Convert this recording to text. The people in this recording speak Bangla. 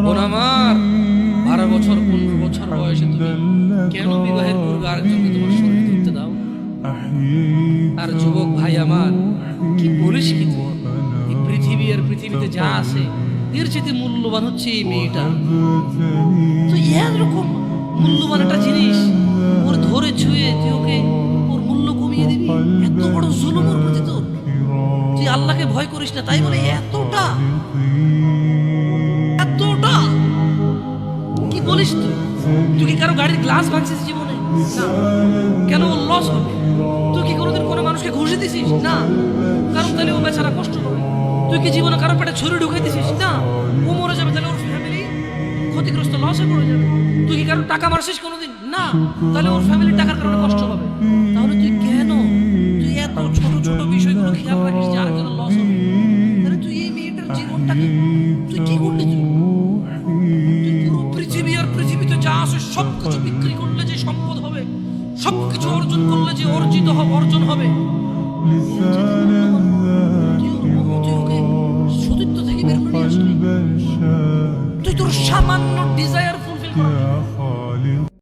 বোন আমার, 12 বছর 15 বছর বয়সে তুমি কেন বিবাহের পূর্বে আরেকজনকে তোমার শরীর ধরতে দাও? আর যুবক ভাই আমার, কি বলিস কি তুই? এই পৃথিবী আর পৃথিবীতে যা আছে এর চেয়ে মূল্যবান হচ্ছে এই মেয়েটা। তো এরকম মূল্যবান একটা জিনিস ওর ধরে ছুঁয়ে তুই ওকে ওর মূল্য কমিয়ে দিবি? এত বড় জুলুম ওর প্রতি তোর! তুই আল্লাহকে ভয় করিস না তাই বলে এতটা এতটা কি বলিস তুই? তুই কি কারো গাড়ির গ্লাস ভাঙছিস জীবনে? না। কেন ওর লস হবে? তুই কি কোনোদিন কোনো মানুষকে ঘুষি দিছিস? না। কারণ তাহলে ও বেচারা কষ্ট পাবে। তুই কি জীবনে কারো পেটে ছুরি ঢুকাই দিছিস? না। ও মরে যাবে, তাহলে ওর ফ্যামিলি ক্ষতিগ্রস্ত, লসে পড়ে যাবে। তুই কি কারো টাকা মারছিস কোনোদিন? না। তাহলে ওর ফ্যামিলি টাকার কারণে কষ্ট পাবে। তাহলে তুই কেন তুই এত ছোট ছোট বিষয়গুলো খেয়াল রাখিস যে আরেকজনের লস হবে? তাহলে তুই এই মেয়েটার জীবনটাকে তুই কি করলি? তুই পুরো পৃথিবী আর পৃথিবীতে যা আছে সবকিছু বিক্রি করলে যে সম্পদ হবে, সবকিছু অর্জন করলে যে অর্জন হবে, তুই ওকে সতীত্ব থেকে বের করে নিয়ে আসলি। তুই তোর সামান্য ডিজায়ার ফুলফিল করা